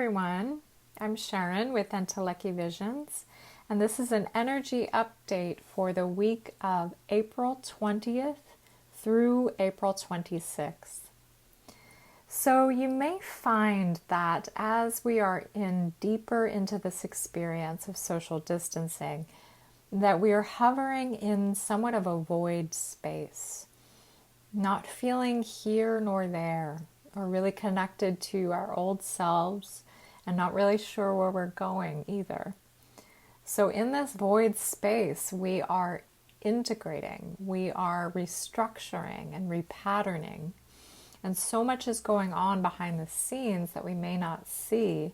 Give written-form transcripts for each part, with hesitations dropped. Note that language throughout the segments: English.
everyone. I'm Sharon with Entelechy Visions, and this is an energy update for the week of April 20th through April 26th. So you may find that as we are deeper into this experience of social distancing, that we are hovering in somewhat of a void space, not feeling here nor there, or really connected to our old selves and not really sure where we're going either. So in this void space, we are integrating, we are restructuring and repatterning. And so much is going on behind the scenes that we may not see,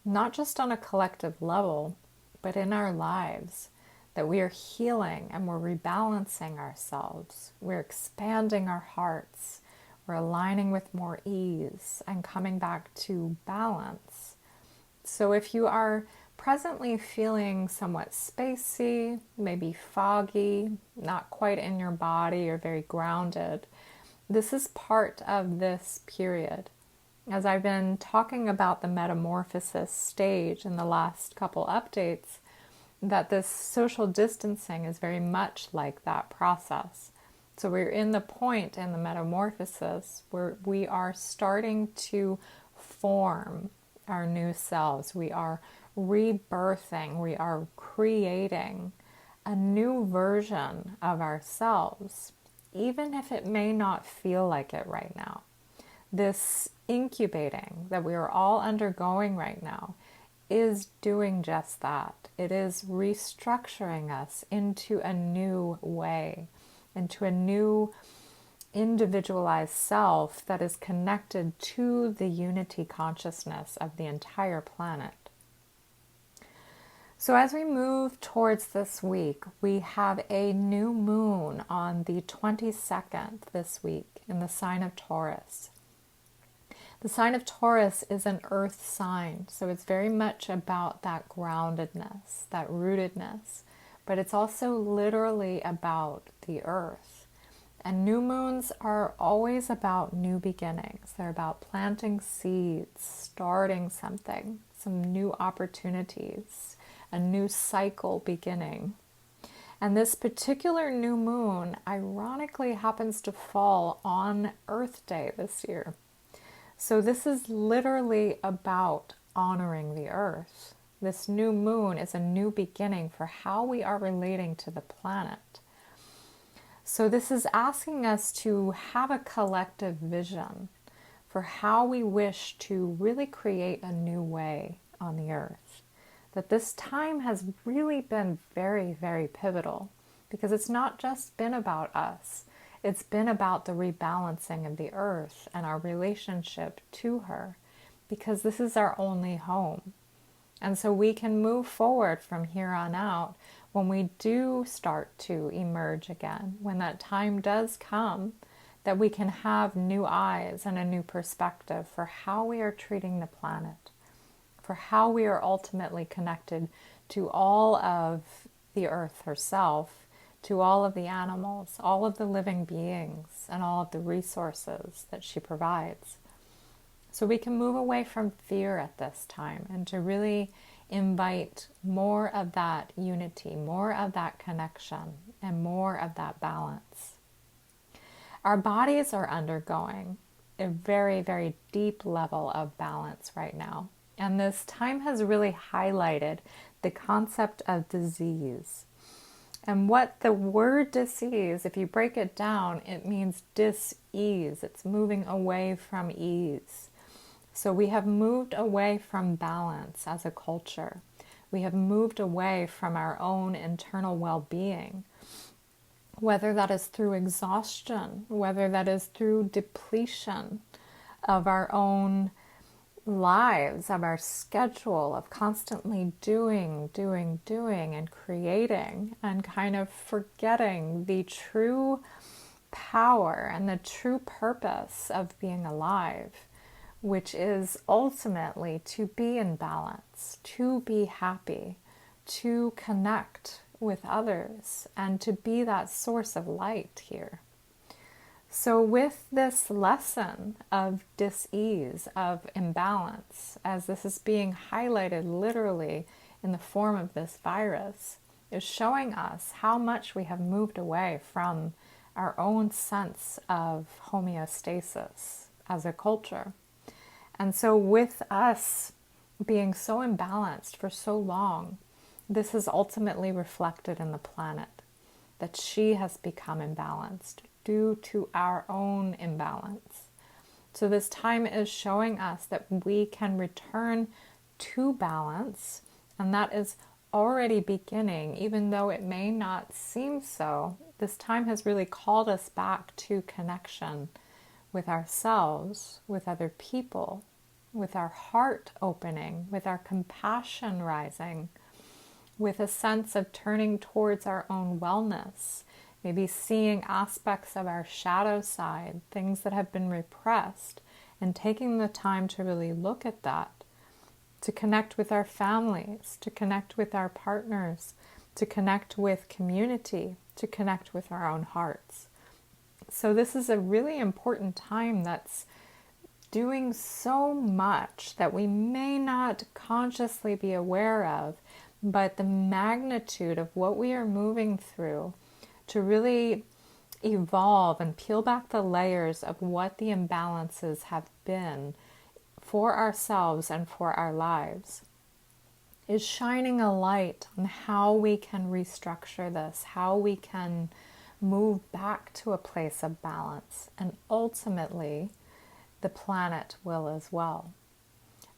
not just on a collective level, but in our lives, that we are healing and we're rebalancing ourselves. We're expanding our hearts. We're aligning with more ease and coming back to balance. So if you are presently feeling somewhat spacey, maybe foggy, not quite in your body or very grounded, this is part of this period. As I've been talking about the metamorphosis stage in the last couple updates, that this social distancing is very much like that process. So we're in the point in the metamorphosis where we are starting to form our new selves. We are rebirthing, we are creating a new version of ourselves, even if it may not feel like it right now. This incubating that we are all undergoing right now is doing just that. It is restructuring us into a new way, into a new individualized self that is connected to the unity consciousness of the entire planet. So as we move towards this week, we have a new moon on the 22nd this week in the sign of Taurus. The sign of Taurus is an earth sign, so it's very much about that groundedness, that rootedness, but it's also literally about the earth. And new moons are always about new beginnings. They're about planting seeds, starting something, some new opportunities, a new cycle beginning. And this particular new moon, ironically, happens to fall on Earth Day this year. So this is literally about honoring the earth. This new moon is a new beginning for how we are relating to the planet. So this is asking us to have a collective vision for how we wish to really create a new way on the earth. That this time has really been very, very pivotal because it's not just been about us. It's been about the rebalancing of the earth and our relationship to her, because this is our only home. And so we can move forward from here on out when we do start to emerge again, when that time does come, that we can have new eyes and a new perspective for how we are treating the planet, for how we are ultimately connected to all of the earth herself, to all of the animals, all of the living beings, and all of the resources that she provides. So we can move away from fear at this time and to really invite more of that unity, more of that connection, and more of that balance. Our bodies are undergoing a very, very deep level of balance right now. And this time has really highlighted the concept of disease. And what the word disease, if you break it down, it means dis-ease. It's moving away from ease. So we have moved away from balance as a culture. We have moved away from our own internal well-being, whether that is through exhaustion, whether that is through depletion of our own lives, of our schedule, of constantly doing, and creating, and kind of forgetting the true power and the true purpose of being alive, which is ultimately to be in balance, to be happy, to connect with others, and to be that source of light here. So with this lesson of dis-ease, of imbalance, as this is being highlighted literally in the form of this virus, is showing us how much we have moved away from our own sense of homeostasis as a culture. And so with us being so imbalanced for so long, this is ultimately reflected in the planet, that she has become imbalanced due to our own imbalance. So this time is showing us that we can return to balance, and that is already beginning, even though it may not seem so. This time has really called us back to connection with ourselves, with other people, with our heart opening, with our compassion rising, with a sense of turning towards our own wellness, maybe seeing aspects of our shadow side, things that have been repressed, and taking the time to really look at that, to connect with our families, to connect with our partners, to connect with community, to connect with our own hearts. So this is a really important time that's doing so much that we may not consciously be aware of, but the magnitude of what we are moving through to really evolve and peel back the layers of what the imbalances have been for ourselves and for our lives is shining a light on how we can restructure this, how we can move back to a place of balance, and ultimately the planet will as well.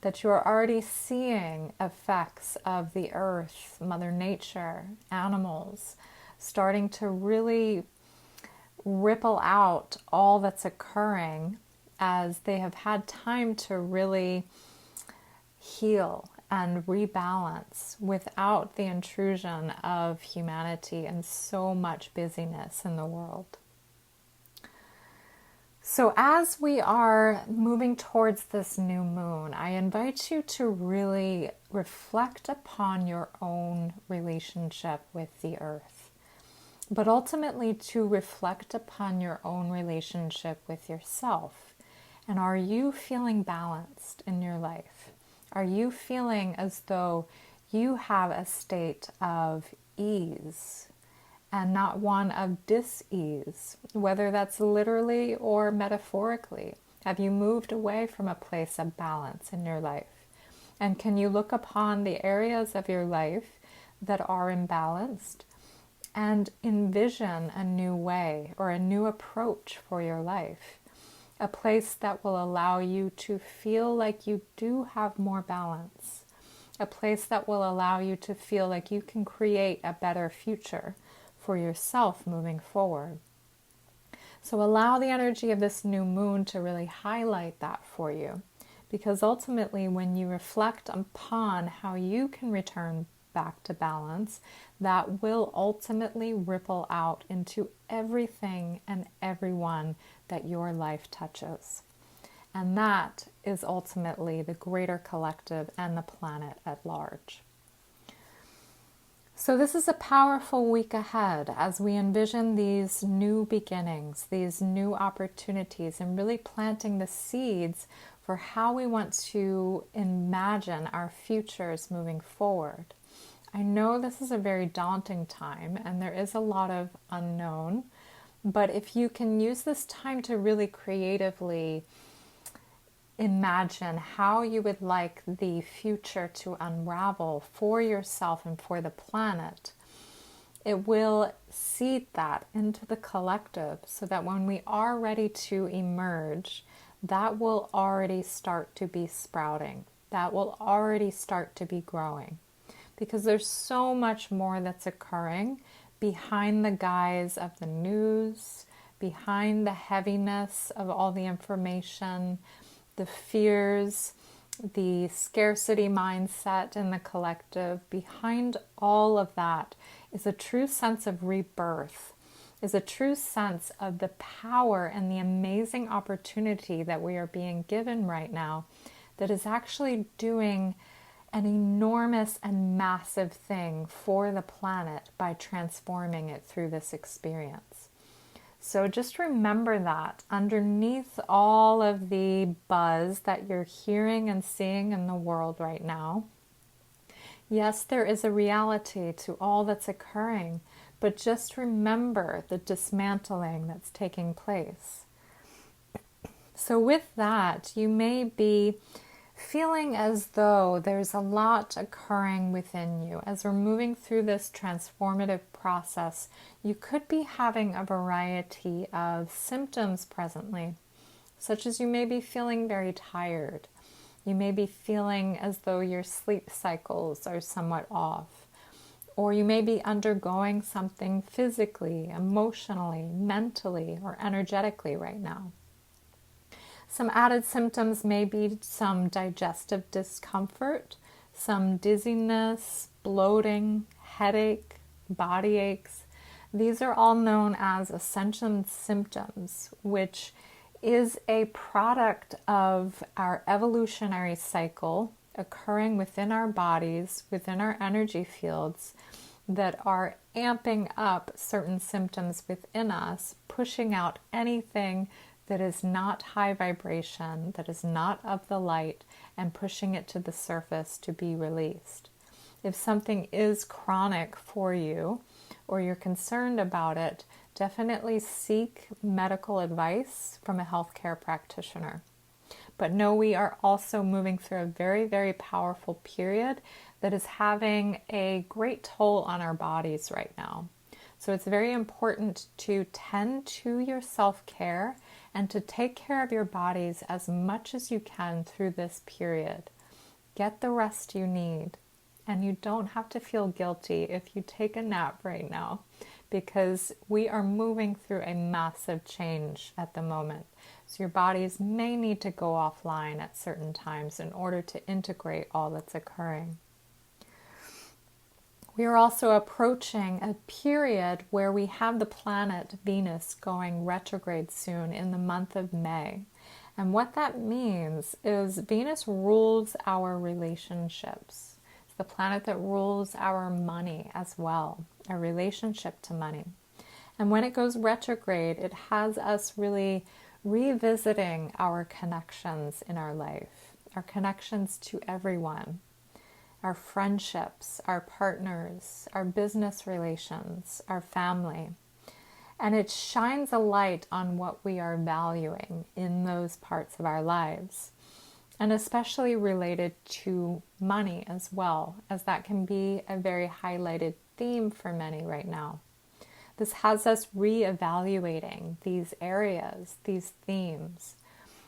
That you are already seeing effects of the earth, Mother Nature, animals, starting to really ripple out all that's occurring as they have had time to really heal and rebalance without the intrusion of humanity and so much busyness in the world. So as we are moving towards this new moon, I invite you to really reflect upon your own relationship with the earth, but ultimately to reflect upon your own relationship with yourself. And are you feeling balanced in your life? Are you feeling as though you have a state of ease and not one of dis-ease, whether that's literally or metaphorically? Have you moved away from a place of balance in your life? And can you look upon the areas of your life that are imbalanced and envision a new way or a new approach for your life? A place that will allow you to feel like you do have more balance. A place that will allow you to feel like you can create a better future for yourself moving forward. So allow the energy of this new moon to really highlight that for you, because ultimately when you reflect upon how you can return back to balance, that will ultimately ripple out into everything and everyone that your life touches. And that is ultimately the greater collective and the planet at large. So this is a powerful week ahead as we envision these new beginnings, these new opportunities, and really planting the seeds for how we want to imagine our futures moving forward. I know this is a very daunting time and there is a lot of unknown, but if you can use this time to really creatively imagine how you would like the future to unravel for yourself and for the planet, it will seed that into the collective so that when we are ready to emerge, that will already start to be sprouting. That will already start to be growing. Because there's so much more that's occurring behind the guise of the news, behind the heaviness of all the information, the fears, the scarcity mindset in the collective. Behind all of that is a true sense of rebirth, is a true sense of the power and the amazing opportunity that we are being given right now that is actually doing an enormous and massive thing for the planet by transforming it through this experience. So just remember that underneath all of the buzz that you're hearing and seeing in the world right now, yes, there is a reality to all that's occurring, but just remember the dismantling that's taking place. So with that, you may be feeling as though there's a lot occurring within you. As we're moving through this transformative process, you could be having a variety of symptoms presently, such as you may be feeling very tired. You may be feeling as though your sleep cycles are somewhat off. Or you may be undergoing something physically, emotionally, mentally, or energetically right now. Some added symptoms may be some digestive discomfort, some dizziness, bloating, headache, body aches. These are all known as ascension symptoms, which is a product of our evolutionary cycle occurring within our bodies, within our energy fields, that are amping up certain symptoms within us, pushing out anything that is not high vibration, that is not of the light, and pushing it to the surface to be released. If something is chronic for you, or you're concerned about it, definitely seek medical advice from a healthcare practitioner. But know we are also moving through a very, very powerful period that is having a great toll on our bodies right now. So it's very important to tend to your self-care and to take care of your bodies as much as you can through this period. Get the rest you need. And you don't have to feel guilty if you take a nap right now, because we are moving through a massive change at the moment. So your bodies may need to go offline at certain times in order to integrate all that's occurring. We are also approaching a period where we have the planet Venus going retrograde soon in the month of May. And what that means is Venus rules our relationships. It's the planet that rules our money as well, our relationship to money. And when it goes retrograde, it has us really revisiting our connections in our life, our connections to everyone. Our friendships, our partners, our business relations, our family. And it shines a light on what we are valuing in those parts of our lives. And especially related to money as well, as that can be a very highlighted theme for many right now. This has us reevaluating these areas, these themes.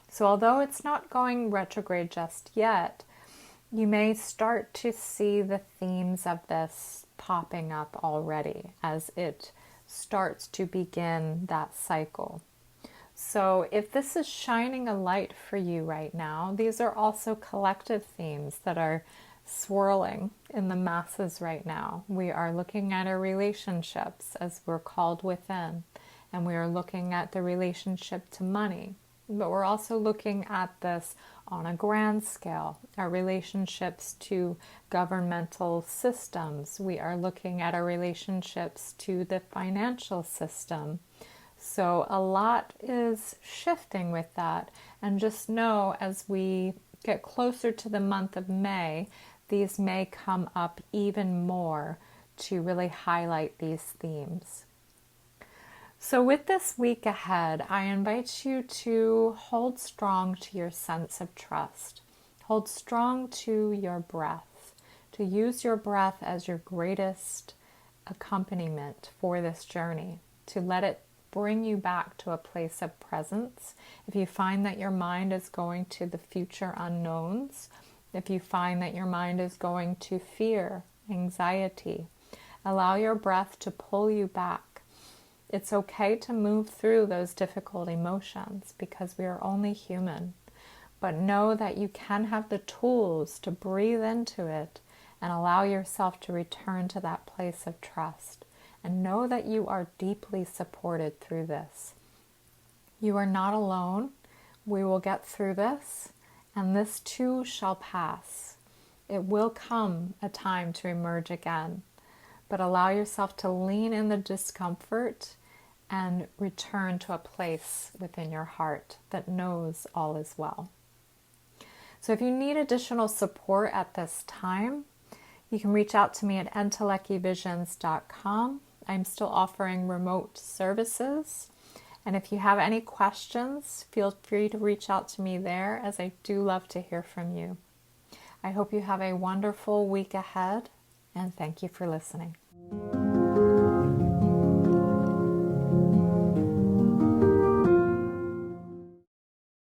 So although it's not going retrograde just yet, you may start to see the themes of this popping up already as it starts to begin that cycle. So if this is shining a light for you right now, these are also collective themes that are swirling in the masses right now. We are looking at our relationships as we're called within, and we are looking at the relationship to money. But we're also looking at this on a grand scale, our relationships to governmental systems. We are looking at our relationships to the financial system. So a lot is shifting with that. And just know as we get closer to the month of May, these may come up even more to really highlight these themes. So with this week ahead, I invite you to hold strong to your sense of trust. Hold strong to your breath, to use your breath as your greatest accompaniment for this journey, to let it bring you back to a place of presence. If you find that your mind is going to the future unknowns, if you find that your mind is going to fear, anxiety, allow your breath to pull you back. It's okay to move through those difficult emotions because we are only human. But know that you can have the tools to breathe into it and allow yourself to return to that place of trust. And know that you are deeply supported through this. You are not alone. We will get through this, and this too shall pass. It will come a time to emerge again. But allow yourself to lean in the discomfort and return to a place within your heart that knows all is well. So if you need additional support at this time, you can reach out to me at entelechivisions.com. I'm still offering remote services. And if you have any questions, feel free to reach out to me there, as I do love to hear from you. I hope you have a wonderful week ahead, and thank you for listening.